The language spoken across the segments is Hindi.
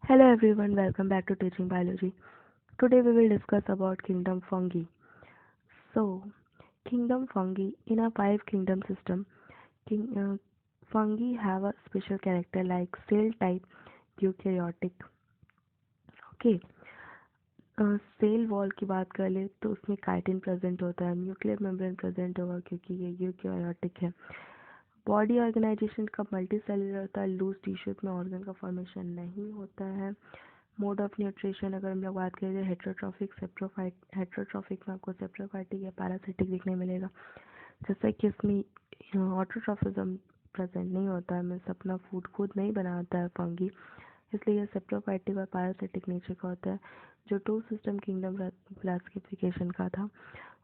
Hello everyone, welcome back to Teaching Biology. Today we will discuss about kingdom fungi. So, kingdom fungi in a five kingdom system, fungi have a special character like cell type eukaryotic. Okay, cell wall की बात कर ले तो उसमें काइटिन प्रेजेंट होता है, न्यूक्लियर मेम्ब्रेन प्रेजेंट होगा क्योंकि ये यूकेरियोटिक है। बॉडी ऑर्गेनाइजेशन का मल्टी सेलुलर होता है, लूज टिश्यूज में ऑर्गन का फॉर्मेशन नहीं होता है। मोड ऑफ न्यूट्रिशन अगर हम लोग बात करें तो हेट्रोट्रॉफिक सेप्रोफाइट, हेट्रोट्रॉफिक में आपको सेप्रोफाइटिक या पैरासिटिक दिखने मिलेगा, जैसा कि इसमें ऑटोट्रॉफिज्म प्रेजेंट नहीं होता है, मीन्स अपना फूड खुद नहीं बनाता है फंगी, इसलिए ये सेप्रोफाइटिक और पैरासिटिक नेचर का होता है। जो टू सिस्टम किंगडम क्लासिफिकेशन का था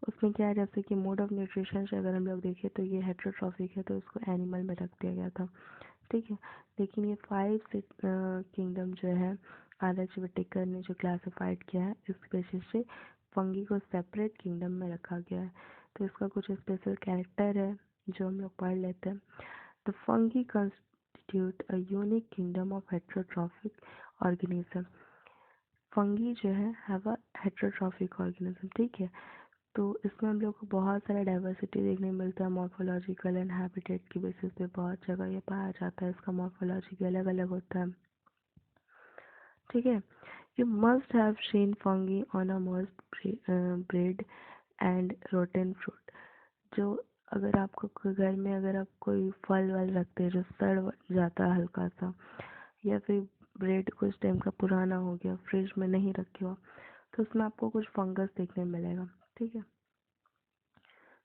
उसमें क्या है, जैसे कि मोड ऑफ न्यूट्रिशन से अगर हम लोग देखें तो ये हेट्रोट्रॉफिक है तो उसको एनिमल में रख दिया गया था, ठीक है। लेकिन ये फाइव किंगडम जो है आर.एच. विटेकर ने जो क्लासिफाइड किया है इस बेसिस से फंगी को सेपरेट किंगडम में रखा गया है। तो इसका कुछ स्पेशल कैरेक्टर है जो हम लोग पढ़ लेते हैं। The fungi constitute a unique kingdom of heterotrophic organism. Fungi जो है हैव अ हेट्रोट्रॉफिक ऑर्गेनिज्म, ठीक है। तो इसमें हम लोग को बहुत सारा डाइवर्सिटी देखने को मिलता है, मॉर्फोलॉजिकल एंड हैबिटेट की बेसिस पे बहुत जगह ये पाया जाता है, इसका मॉर्फोलॉजी भी अलग अलग होता है, ठीक है। You must have seen fungi on a must bread and rotten fruit. जो अगर आपको घर में अगर आप कोई फल वल रखते हैं जो सड़ जाता है हल्का सा, या फिर ब्रेड कुछ टाइम का पुराना हो गया फ्रिज में नहीं रखे हो तो उसमें आपको कुछ फंगस देखने मिलेगा, ठीक है।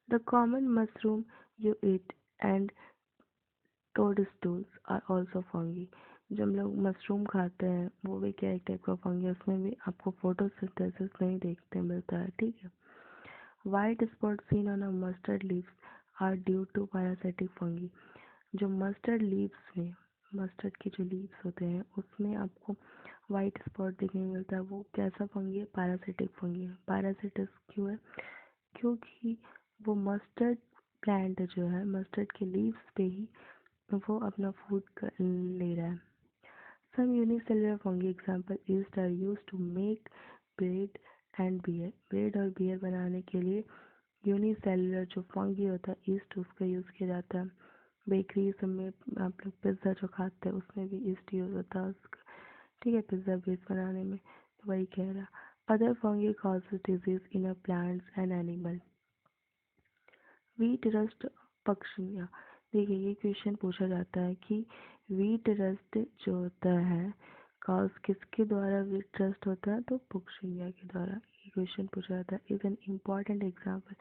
The common mushroom you eat and toadstools are also fungi. जो हम लोग मशरूम खाते हैं वो भी क्या एक टाइप का फंगी है, उसमें भी आपको फोटोसिंथेसिस नहीं देखने मिलता है, ठीक है। White spot seen on a mustard leaves are due to parasitic fungi. जो मस्टर्ड लीव्स में, मस्टर्ड के जो लीव्स होते हैं उसमें आपको वाइट स्पॉट देखने को मिलता है, वो कैसा फंगी है? पैरासिटिक फंगी है। पैरासिटिक क्यों है? क्योंकि वो मस्टर्ड प्लांट जो है मस्टर्ड के लीव्स पे ही वो अपना फूड ले रहा है। Some unicellular fungi example yeast are used to make bread and beer. Bread और बियर बनाने के लिए यूनिसेलुलर जो फंगी होता है ईस्ट उसका यूज़ किया जाता है। बेकरी सब में आप लोग पिज़्ज़ा जो खाते हैं उसमें भी ईस्ट यूज़ होता है उसका, ठीक है, पिज़्ज़ा बेस बनाने में। तो वही कह रहा। Other fungi causes disease in a plants and animal. Wheat rust पक्षियाँ। देखिए ये क्वेश्चन पूछा जाता है कि वीट रस्ट जो होता है कॉज किसके द्वारा वीट रस्ट होता है? तो पक्षियाँ के द्वारा। ये क्वेश्चन पूछा जाता है। Is an important example.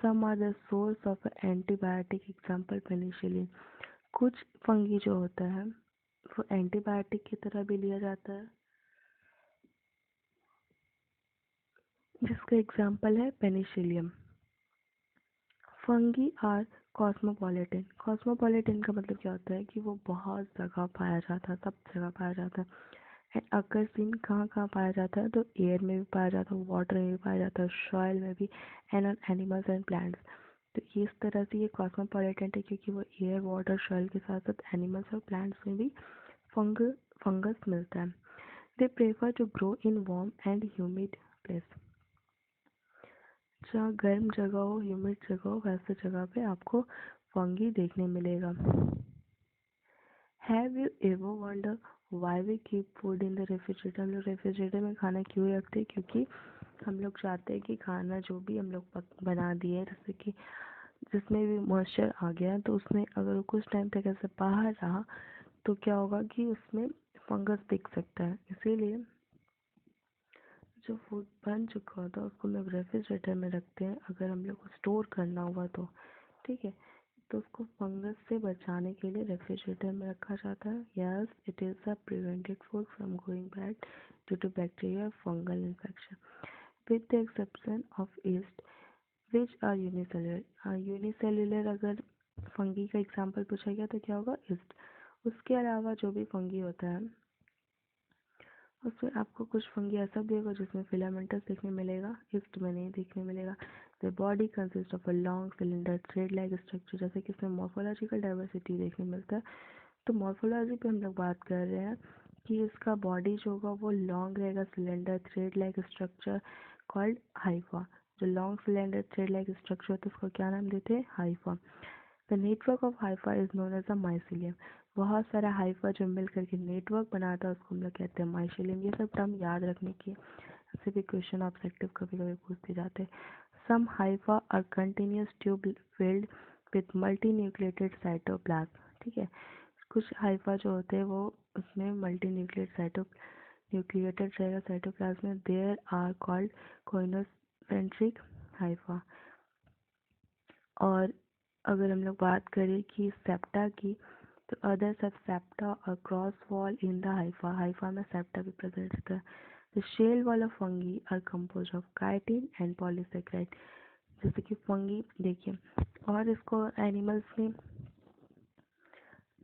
Some are the source of antibiotic example penicillin. कुछ फंगी जो होता है वो एंटीबायोटिक की तरह भी लिया जाता है, जिसका एग्जाम्पल है penicillium. Fungi are cosmopolitan. Cosmopolitan का मतलब क्या होता है कि वो बहुत जगह पाया जाता है, सब जगह पाया जाता है। एंड अकर सीन कहाँ कहाँ पाया जाता है? तो एयर में भी पाया जाता है, वाटर में भी पाया जाता है, सॉइल में भी, and on animals and plants. तो इस तरह से ये कॉस्मोपॉलिटन है क्योंकि वो एयर वाटर सॉइल के साथ साथ एनिमल्स और प्लांट्स में भी फंग फंगस मिलता है। They prefer to grow in warm and humid place. जहाँ गर्म जगह हो, ह्यूमिड जगह हो, वैसे जगह पे आपको फंगी देखने मिलेगा। Have you ever wonder why we keep food in the refrigerator? हम लोग रेफ्रिजरेटर में खाना क्यों रखते हैं? क्योंकि हम लोग चाहते हैं कि खाना जो भी हम लोग बना दिए, जैसे कि जिसमें भी मॉइस्चर आ गया तो उसमें अगर कुछ टाइम तक ऐसे बाहर रहा तो क्या होगा कि उसमें फंगस दिख सकता है। इसीलिए जो फूड बन चुका होता है उसको हम लोग रेफ्रिजरेटर में रखते हैं अगर हम लोग को स्टोर करना हुआ तो, ठीक है। तो उसको फंगस से बचाने के लिए रेफ्रिजरेटर में रखा जाता है। Yes, it is a prevented food from going bad due to bacteria fungal infection with the exception of yeast which are unicellular. Unicellular अगर फंगी का एग्जाम्पल पूछा गया तो क्या होगा? ईस्ट। उसके अलावा जो भी फंगी होता है उसमें आपको कुछ फंगी ऐसा भी होगा जिसमें फिलामेंटस देखने मिलेगा, ईस्ट में नहीं देखने मिलेगा। The body consist of a long cylinder thread like structure, जैसे कि इसमें मॉर्फोलॉजिकल डाइवर्सिटी देखने मिलता है। तो मॉर्फोलॉजी पे हम लोग बात कर रहे हैं कि इसका बॉडी जो होगा वो लॉन्ग रहेगा, cylinder thread like structure called hypha. जो long cylinder thread like structure होता है उसको क्या नाम देते हैं? Hypha. The network of hypha is known as a mycelium. बहुत सारा हाइफा जो मिल करके नेटवर्क बनाता है उसको हम लोग कहते हैं माइसिलियम। ये सब टर्म याद रखने की, ऐसे भी क्वेश्चन ऑब्जेक्टिव कभी कभी पूछते जाते हैं। Some hypha are continuous tube filled with multinucleated cytoplasm. ठीक है, कुछ हाइफा जो होते हैं वो उसमें मल्टी न्यूक्लिएटेड रहेगा साइटोप्लाज्म में, there are called coenocytic hypha. और अगर हम लोग बात करें कि सेप्टा की, तो अदर सब सेप्टा और cross wall in the hypha, hypha में सेप्टा भी प्रेजेंट रहता है। The cell wall of fungi are compose of chitin and polysaccharide. जैसे कि फंगी देखिए, और इसको एनिमल्स में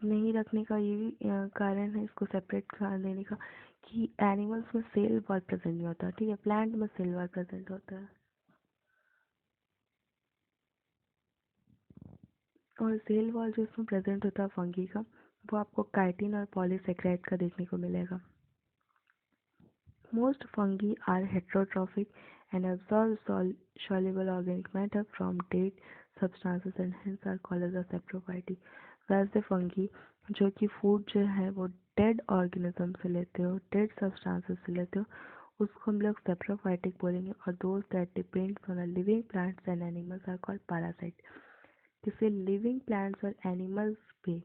नहीं रखने का ये भी कारण है, इसको सेपरेट कर देने का, कि एनिमल्स में सेल वॉल प्रेजेंट नहीं होता। ठीक है, प्लांट में सेल वॉल प्रेजेंट होता है। और सेल वॉल जो इसमें प्रेजेंट होता है फंगी का, वो आपको काइटिन और पॉलीसेकेराइड का देखने को मिलेगा। Most fungi are heterotrophic and absorb soluble organic matter from dead substances and hence are called as a saprophytic। वैसे फंगी जो कि फूड जो है वो डेड ऑर्गेनिज्म से लेते हो, डेड सब्सटेंसेस से लेते हो, उसको हम लोग सेप्रोफाइटिक बोलेंगे। और those that depends on living plants and animals are called parasite. किसी लिविंग प्लांट्स और एनिमल्स पे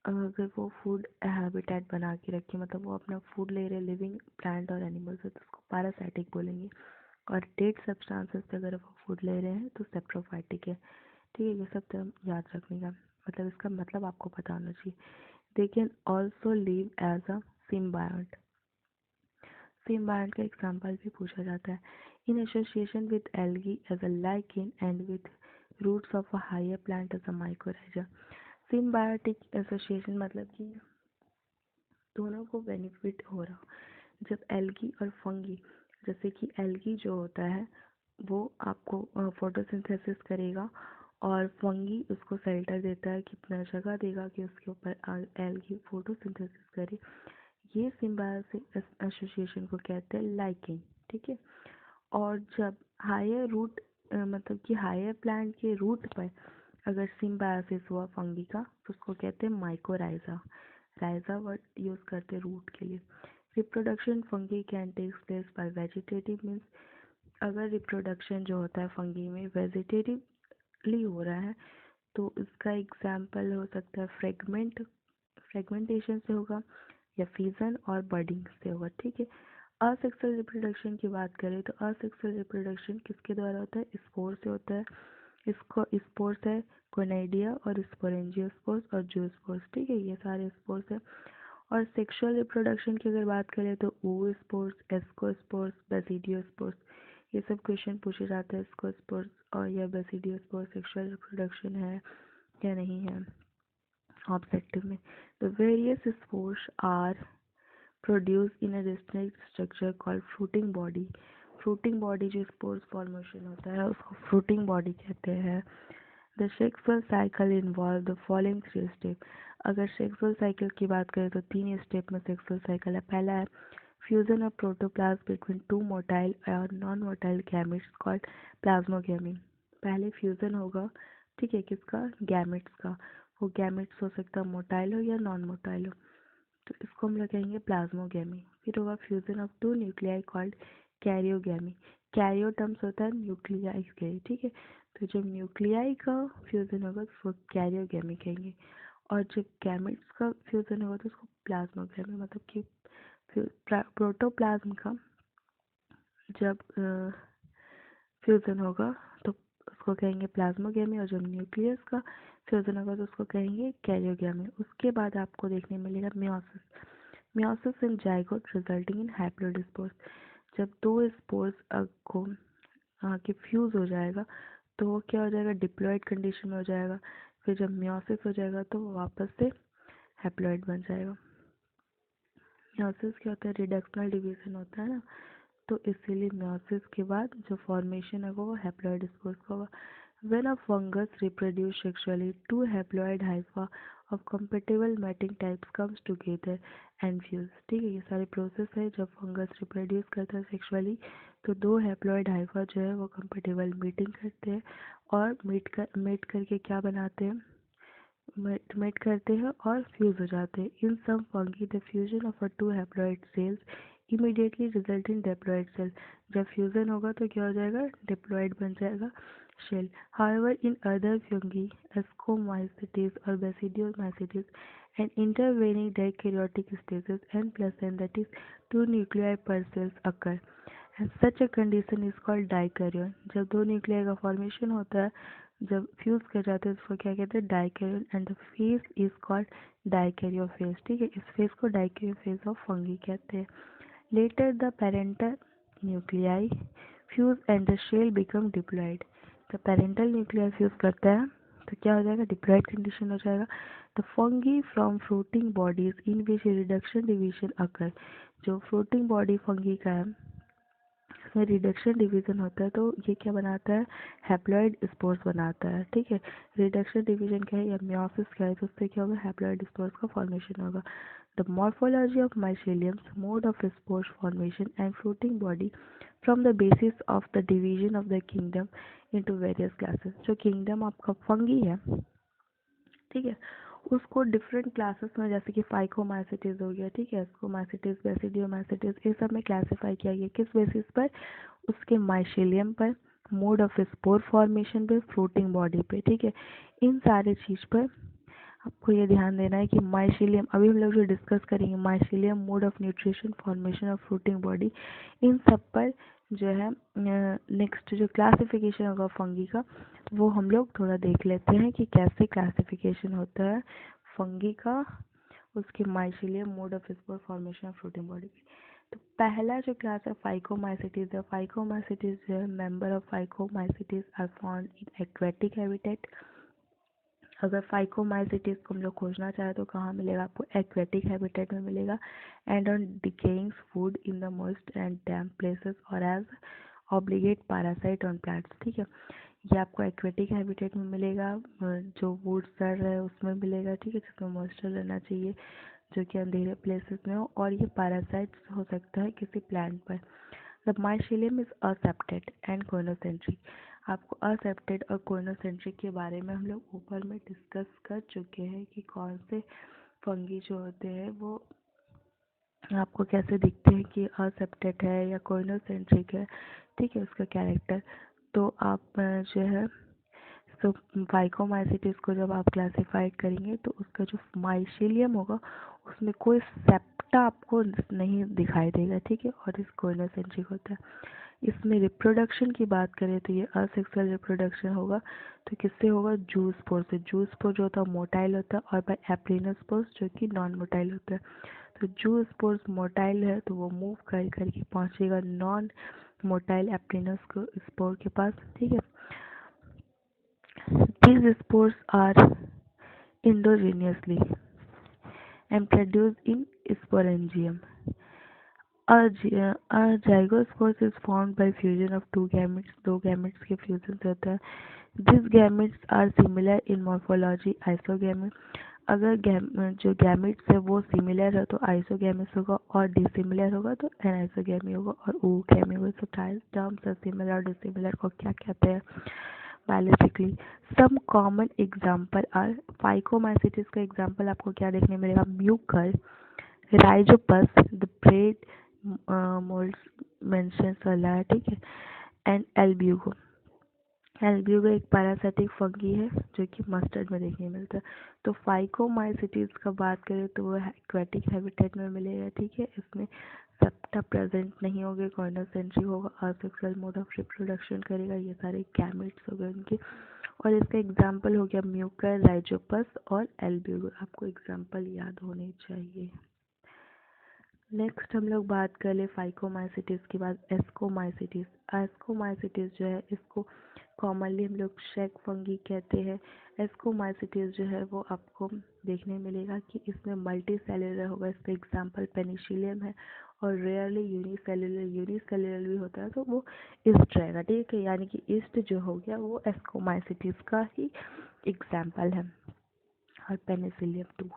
अगर वो फूड हैबिटेट बना के रखे, मतलब वो अपना फूड ले रहे लिविंग प्लांट और एनिमल्स है, तो उसको पैरासाइटिक बोलेंगे। और डेड सब्सटेंसेस से अगर वो फूड ले रहे हैं तो सेप्रोफाइटिक है। ठीक है, ये सब टर्म याद रखने का, मतलब इसका मतलब आपको पता होना चाहिए। They can also live as a symbiote. Symbiote का एग्जाम्पल भी पूछा जाता है। In association with algae as a lichen and with roots of a higher plant as a mycorrhiza. Symbiotic association मतलब कि दोनों को बेनिफिट हो रहा हो। जब एल्गी और फंगी, जैसे कि एल्गी जो होता है वो आपको फोटोसिंथेसिस करेगा और फंगी उसको शेल्टर देता है, कितना जगह देगा कि उसके ऊपर एल्गी फोटोसिंथेसिस करे। ये सिम्बायोसिस एसोसिएशन को कहते हैं लाइकेन। ठीक है, और जब हायर रूट मतलब कि हायर प्लांट के रूट पर अगर सिम्बायोसिस हुआ फंगी का तो उसको कहते हैं माइकोराइजा। राइजा वर्ड यूज करते हैं रूट के लिए। Reproduction fungi can take place by vegetative means, अगर रिप्रोडक्शन जो होता है फंगी में वेजिटेटिवली हो रहा है तो इसका एग्जाम्पल हो सकता है फ्रेगमेंटेशन से होगा, या फिजन और बडिंग से होगा। ठीक है, असेक्सुअल रिप्रोडक्शन की बात करें तो असेक्सुअल रिप्रोडक्शन किसके द्वारा होता है? स्पोर से होता है। इसको स्पोर्स है कोनाइडिया और स्पोरेंजियोस्पोर्स और जूस्पोर्स। ठीक है, ये सारे स्पोर्स है। और सेक्सुअल रिप्रोडक्शन की अगर बात करें तो oospores, एस्कोस्पोर्स, बेसिडियोस्पोर्स, ये सब क्वेश्चन पूछे जाते हैं। एस्कोस्पोर्स और या बेसिडियोस्पोर्स सेक्सुअल रिप्रोडक्शन है या नहीं है ऑब्जेक्टिव में। The various spores are produced in a distinct structure called fruiting body। fruiting body जो spores formation होता है उसको fruiting body कहते हैं। The sexual cycle involve the following three steps। अगर सेक्सुअल साइकिल की बात करें तो 3 स्टेप में सेक्सुअल साइकिल है। पहला है fusion of protoplasm between 2 motile और non motile gametes called plasmogamy. पहले फ्यूजन होगा, ठीक है, किसका? गैमेट्स का। वो गैमेट्स हो सकता है मोटाइल हो या नॉन मोटाइल हो, तो इसको हम लोग कहेंगे प्लाज्मोगेमी। फिर होगा fusion of 2 nuclei called karyogamy. Cairo terms होता है न्यूक्लियाई के लिए। ठीक है, तो जब न्यूक्लियाई का फ्यूजन होगा तो उसको कैरियोगेमी कहेंगे, और जब गैमेट्स का फ्यूजन होगा तो उसको प्लाज्मोगेमी, मतलब कि प्रोटोप्लाज्म का जब फ्यूजन होगा तो उसको कहेंगे प्लाज्मोगेमी, और जब न्यूक्लियस का फ्यूजन होगा तो उसको कहेंगे कैरियोगेमी। उसके बाद आपको देखने मिलेगा meiosis. Meiosis in zygote resulting in haploid. जब दो स्पोर्स को के फ्यूज हो जाएगा तो वो क्या हो जाएगा? डिप्लॉयड कंडीशन में हो जाएगा। फिर जब मियोसिस हो जाएगा तो वो वापस से हैप्लॉइड बन जाएगा। मियोसिस क्या होता है? रिडक्शनल डिवीजन होता है ना, तो इसीलिए मियोसिस के बाद जो फॉर्मेशन है वो हैप्लॉइड स्पोर्स का होगा। When a fungus reproduce sexually, two haploid hypha of compatible mating types comes together and fuse. ठीक है, ये सारे प्रोसेस है जब फंगस रिप्रोड्यूस करता है सेक्सुअली, तो दो हैप्लॉइड हाइफा जो है वो कंपेटेबल मीटिंग करते हैं और मीट करके क्या बनाते हैं, मेट करते हैं और फ्यूज हो जाते हैं। In some fungi the fusion of a two haploid cells immediately result in diploid cell. जब फ्यूजन होगा तो क्या हो जाएगा, डिप्लॉइड बन जाएगा cell. However in other fungi ascomycetes और basidiomycetes and intervening dikaryotic stages and present that is two nuclei per cells occur and such a condition is called dikaryon. जब दो न्यूक्लियाई का फॉर्मेशन होता है, जब फ्यूज कर जाते हैं उसको क्या कहते हैं, dikaryon, and the phase is called dikaryophase. ठीक है, इस फेज को डाइकैरियो फेज ऑफ फंगी कहते हैं। Later the parental nuclei fuse and the cell become diploid. जब पेरेंटल न्यूक्लियाई फ्यूज करता है तो क्या हो जाएगा, डिप्लॉइड कंडीशन हो जाएगा। The fungi from floating bodies in which reduction division अकर। जो फ्लोटिंग बॉडी फंगी का है इसमें रिडक्शन डिवीजन होता है, तो ये क्या बनाता है, हैप्लॉइड स्पोर्स बनाता है। ठीक है, रिडक्शन डिवीजन क्या है या मियोसिस क्या है, तो उससे क्या होगा, हैप्लॉइड स्पोर्स का फॉर्मेशन होगा। The morphology of myceliums mode of spores formation and floating body from the basis of the division of the kingdom into various classes. जो किंगडम आपका फंगी है, ठीक है, उसको डिफरेंट क्लासेस में, जैसे कि फाइकोमाइसिटीज हो गया, ठीक है, एस्कोमाइसिटीज, बेसिडियोमाइसिटीज, ये सब में क्लासीफाई किया गया। किस बेसिस पर, उसके माइसेलियम पर, मोड ऑफ स्पोर फॉर्मेशन पे, फ्लोटिंग बॉडी पे। ठीक है, इन सारे चीज पर आपको ये ध्यान देना है कि माइसेलियम, अभी हम लोग जो डिस्कस करेंगे, mycelium, mode of nutrition, formation of fruiting body, इन सब पर जो है नेक्स्ट जो क्लासिफिकेशन होगा फंगी का, वो हम लोग थोड़ा देख लेते हैं कि कैसे क्लासिफिकेशन होता है फंगी का, उसके mycelium, mode of spore formation of fruiting body. तो पहला जो क्लास है फाइकोमाइसिटीज है। फाइकोमाइसिटीज जो है, member of phycomycetes are found in aquatic habitat. अगर फाइकोमाइसिटीज को हम लोग खोजना चाहें तो कहाँ मिलेगा आपको, एक्वेटिक हैबिटेट में मिलेगा, and on decaying food in the moist and damp places और as obligate parasite on plants. ठीक है, ये आपको एक्वेटिक हैबिटेट में मिलेगा, जो वुड सर है उसमें मिलेगा। ठीक है, जिसमें मॉइस्चर रहना चाहिए, जो कि अंधेरे प्लेसेस में हो, और ये पैरासाइट्स हो सकता है किसी प्लांट पर। The mycelium is aseptate and coenocytic. आपको असेप्टेड और कोइनोसेंट्रिक के बारे में हम लोग ऊपर में डिस्कस कर चुके हैं कि कौन से फंगी जो होते हैं वो आपको कैसे दिखते हैं कि असेप्टेड है या कोइनोसेंट्रिक है। ठीक है, उसका कैरेक्टर। तो आप जो है, तो फाइकोमाइसिटीज को जब आप क्लासिफाइड करेंगे तो उसका जो माइसेलियम होगा उसमें कोई सेप्टा आपको नहीं दिखाई देगा। ठीक है, और इस कोइनोसेंट्रिक होता है। इसमें रिप्रोडक्शन की बात करें तो ये असेक्सुअल रिप्रोडक्शन होगा, तो किससे होगा, जू स्पोर से। जू स्पोर जो होता है मोटाइल होता है, और बाय एप्लिनस स्पोर्स जो कि नॉन मोटाइल होता है। तो जू स्पोर्स मोटाइल है तो वो मूव कर करके पहुंचेगा नॉन मोटाइल एप्लिनस को स्पोर के पास। ठीक है, these spores are endogenously and produced in sporangium. A zygospore is formed by fusion of two gametes. दो gametes के fusion से होता है। These gametes are similar in morphology, isogamy. अगर जो gametes है वो similar है तो isogamous होगा, और dissimilar होगा तो anisogamy होगा, और oogamy होगा। So terms are similar और dissimilar को क्या कहते हैं biologically? Some common example are, phycomycetes का एग्जाम्पल आपको क्या देखने मिलेगा, Mucor, Rhizopus, the bread moulds mention वाला है। ठीक है, एंड एल्ब्यूगो। एल्ब्यूगो एक पैरासाइटिक फंगी है जो कि मस्टर्ड में देखने मिलता है। तो फाइकोमाइसिटीज का बात करें तो वो एक्वेटिक हैबिटेट में मिलेगा। ठीक है, इसमें सेप्टा प्रेजेंट नहीं होंगे, कॉर्नोसेंट्रिक होगा, असेक्सुअल मोड ऑफ रिप्रोडक्शन करेगा, ये सारे गैमेट्स हो गए उनके। और इसका एग्जाम्पल हो गया म्यूकर, राइजोपस और एल्ब्यूगो। आपको एग्जाम्पल याद होने चाहिए। नेक्स्ट हम लोग बात कर ले फाइकोमाइसिटीज के बाद एस्कोमाइसिटीज। एस्कोमाइसिटीज जो है, इसको कॉमनली हम लोग शेक फंगी कहते हैं। एस्कोमाइसिटीज जो है वो आपको देखने मिलेगा कि इसमें मल्टी सेलुलर होगा। इसका एग्जाम्पल पेनिसिलियम है, और रेयरली यूनिसेलुलर भी होता है तो वो ईस्ट रहेगा। ठीक है, यानी कि ईस्ट जो हो गया वो एस्कोमाइसिटीज का ही एग्जाम्पल है। और पेनिसिलियम 2।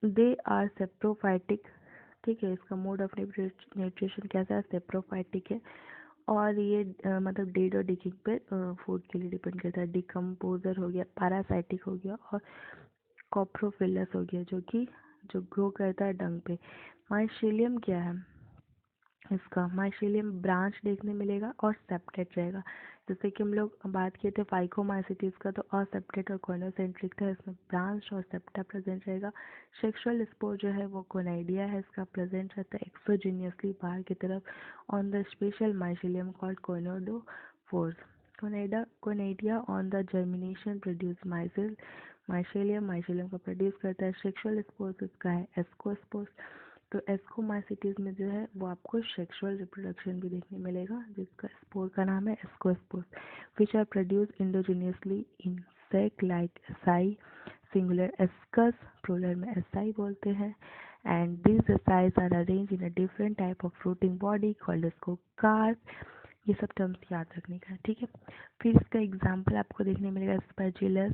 दे आर सेप्रोफाइटिक, ठीक है। इसका मोड ऑफ न्यूट्रिशन कैसा है, सेप्रोफाइटिक है। और ये मतलब डेड और डिकिंग पे फूड के लिए डिपेंड करता है। डिकम्पोजर हो गया, पैरासाइटिक हो गया, और कॉप्रोफिलस हो गया जो ग्रो करता है डंग पे। माइसेलियम क्या है, इसका माइसेलियम ब्रांच देखने मिलेगा और सेप्टेट रहेगा। जैसे कि हम लोग बात किए थे फाइकोमाइसिटीज का, तो असेप्टेट और कोइनोसेंट्रिक था, इसमें ब्रांच और सेप्टा प्रेजेंट रहेगा। सेक्सुअल स्पोर जो है वो कोनाइडिया है, इसका प्रेजेंट रहता है एक्सोजीनियसली बाहर की तरफ on the special mycelium called conidiophores. Conidia on the germination produce mycelium का प्रोड्यूस करता है। सेक्सुअल स्पोर्स इसका है एस्कोस्पोर्स। तो एस्कोमाइसिटीज में जो है वो आपको सेक्सुअल रिप्रोडक्शन भी देखने मिलेगा, जिसका स्पोर का नाम है ascospores, which are produce endogenously in sac like asci, singular ascus, plural में एसाई बोलते हैं। And these asci are arrange in a different type of fruiting body called ascocarp. ये सब टर्म्स याद रखने का है, ठीक है। फिर इसका एग्जाम्पल आपको देखने मिलेगा स्पैजिलस,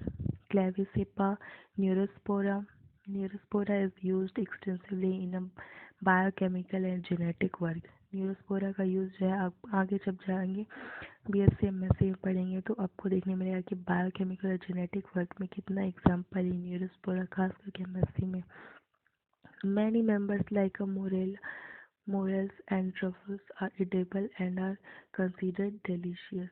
क्लेविसेपा, Neurospora. Neurospora is used extensively in a biochemical and genetic work. Neurospora का यूज़ जो है आप आगे जब जाएंगे बीएससी एमएससी में पढ़ेंगे तो आपको देखने मिलेगा कि बायोकेमिकल और जेनेटिक वर्क में कितना एग्जाम्पल है न्यूरोस्पोरा, खास करके एमएससी में। Many members like a morels and truffles are edible and are considered delicious.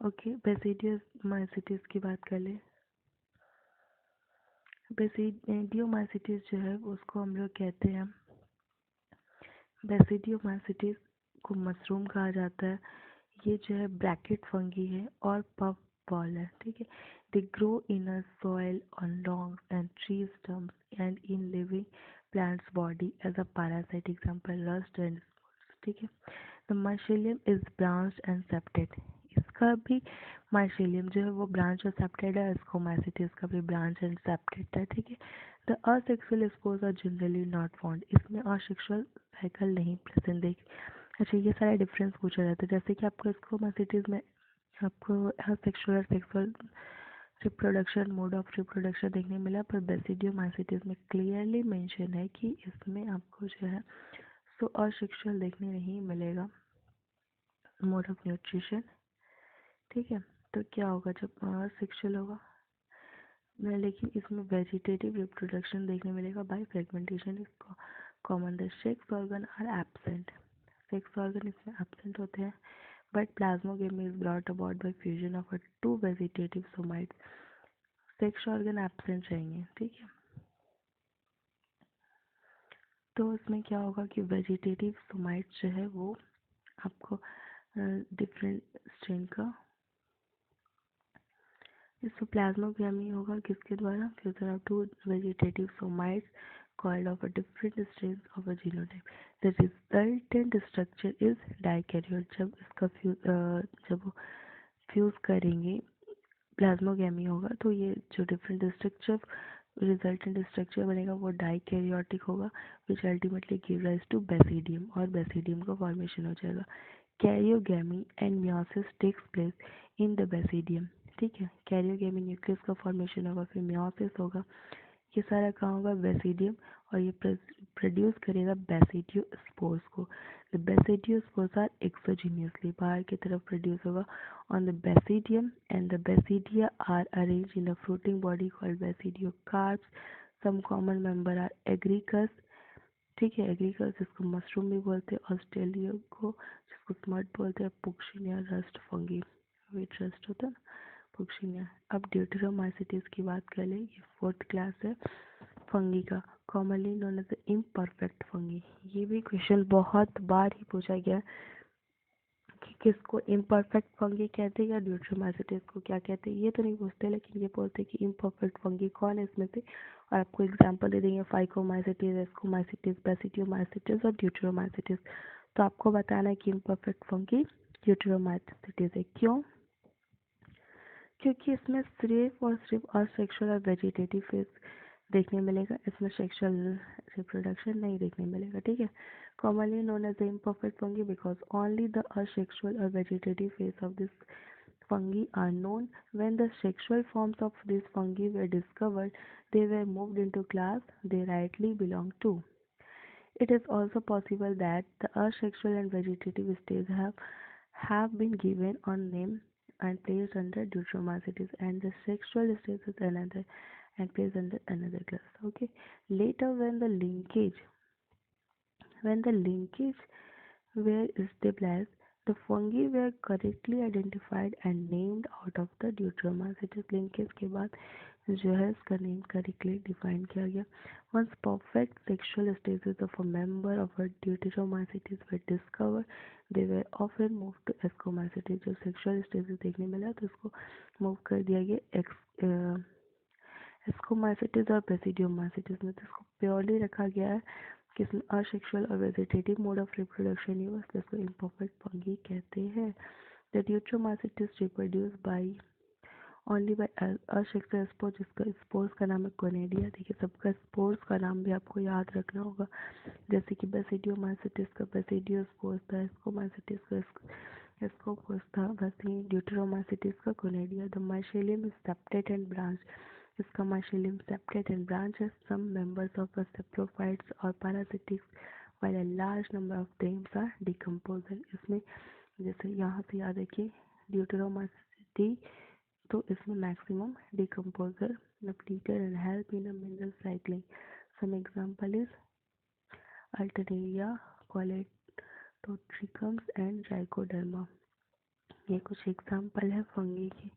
Okay, basidiomycetes की बात कर ले। बेसिडियोमाइसिटिस जो है उसको हम लोग कहते हैं, बेसिडियोमाइसिटिस को मशरूम कहा जाता है। ये जो है ब्रैकेट फंगी है और पफ बॉल है, ठीक है। They grow in a soil on लॉन्ग and tree stumps and in living plants body as a parasite, example rust and, ठीक है। The mycelium is branch and septate. इसका भी माइसेलियम जो है वो ब्रांच और सेप्टेड है, एस्कोमाइसिटिस का भी ब्रांच एंड सेप्टेड है, ठीक है। The asexual spores are generally not found, इसमें असेक्सुअल साइकिल नहीं प्रेजेंट देख। अच्छा, ये सारा डिफरेंस पूछा जाता है, जैसे कि आपको एस्कोमाइसिटिस में आपको असेक्सुअल और sexual reproduction, mode of reproduction देखने मिला, पर बेसिडियोमाइसिटिस में क्लियरली मेंशन है कि इसमें आपको जो है सो असेक्सुअल देखने नहीं मिलेगा मोड ऑफ न्यूट्रिशन, ठीक है। तो क्या होगा जब असेक्सुअल होगा, लेकिन इसमें वेजिटेटिव रिप्रोडक्शन देखने मिलेगा by fragmentation is common. The sex organ are absent, sex organ इसमें एब्सेंट होते हैं, but plasmogamy is brought about by fusion of two vegetative somites. Sex organ absent रहेंगे, ठीक है। तो इसमें क्या होगा कि वेजिटेटिव सोमाइट्स जो है वो आपको डिफरेंट स्ट्रेन का, इसमें प्लाज्मोग्रामी होगा किसके द्वारा, fusion of two vegetative somites called of a different strains of a genotype. The resultant structure is dikaryote. जब इसका जब फ्यूज करेंगे प्लाज्मोग्रामी होगा तो ये जो डिफरेंट स्ट्रक्चर, रिजल्टेंट स्ट्रक्चर बनेगा वो डाइकैरियोटिक होगा, which ultimately give rise to basidium, और बेसिडियम का फॉर्मेशन हो जाएगा। Karyogamy and meiosis takes place in the basidium, ठीक है। कैरियोगैमी न्यूक्लियस का फॉर्मेशन होगा, फिर मियोसिस होगा, ये सारा कहाँ होगा बेसिडियम, और ये प्रोड्यूस करेगा बेसिडियोस्पोर्स को। द बेसिडियोस्पोर्स आर एक्सोजीनियसली बाहर की तरफ प्रोड्यूस होगा on the basidium, and the basidia are arrange in a fruiting body called basidiocarps. Some common member are Agaricus, ठीक है। एग्रीकस जिसको मशरूम भी बोलते हैं, ऑस्ट्रेलियो को जिसको स्मर्ट बोलते हैं, पुक्शिनिया रस्ट फंगी, वेट रस्ट होता है ना, पुक्शिनिया। अब ड्यूटेरोमाइसिटिस की बात कर ले, ये 4th क्लास है फंगी का, commonly known as imperfect fungi. ये भी क्वेश्चन बहुत बार ही पूछा गया कि किसको इम्परफेक्ट फंगी कहते हैं या ड्यूटेरोमाइसिटिस को क्या कहते हैं, ये तो नहीं पूछते, लेकिन ये बोलते हैं कि इम्परफेक्ट फंगी कौन है इसमें से, और आपको एग्जाम्पल दे देंगे फाइकोमाइसिटिस, एस्कोमाइसिटिस, बेसिडियोमाइसिटिस और ड्यूटेरोमाइसिटिस। तो आपको बताना है कि इम्परफेक्ट फंगी ड्यूटेरोमाइसिटिस है। क्यों? क्योंकि इसमें सिर्फ और सिर्फ असेक्सुअल और वेजिटेटिव फेज देखने मिलेगा, इसमें सेक्सुअल रिप्रोडक्शन नहीं देखने मिलेगा, ठीक है। Commonly known as the imperfect fungi because only the asexual और vegetative phase of this fungi are known. When the sexual forms of these fungi were discovered, they were moved into class they rightly belong to. It is also possible that the asexual and vegetative stages have been given a name and placed under Deuteromacetes, and the sexual stage is another and placed under another class. Okay. Later, when the linkage were established, the fungi were correctly identified and named out of the Deuteromacetes linkage के बाद जो है इसका नेम करेक्टली डिफाइन किया गया. Once perfect sexual stages of a member of a Deuteromacetes were discovered, they were often moved to Ascomacetes. जो sexual stages देखने मिला तो इसको मूव कर दिया गया एस्कोमाइसिटिस और बेसिडियोमाइसिटिस में. तो इसको प्योरली रखा गया है कि इसमें असेक्सुअल और वेजिटेटिव मोड ऑफ रिप्रोडक्शन ही हुआ, इसको इम्परफेक्ट फंगी कहते हैं. The deuteromycetes reproduce by only by asexual spores, जिसका स्पोर्स का नाम है कोनेडिया. देखिए सबका स्पोर्स का नाम भी आपको याद रखना होगा, जैसे कि बेसिडियोमाइसिटिस का बेसिडियो स्पोर्स था, एस्कोमाइसिटिस का एस्कोपोर्स था, वैसे ही ड्यूट्रोमाइसिटिस का conidia. The mycelium is separate and branch. इसका mycelium separate and branches. Some members of the saprophytes or parasitics, while a large number of them are decomposing. इसमें जैसे यहाँ से याद रखिए ड्यूटेरोमाइसिटी, तो इसमें maximum decomposer, depleted and help in a mineral cycling. Some example is Alternaria, Colletotrichums and Trichoderma. ये कुछ एग्जाम्पल है फंगी के.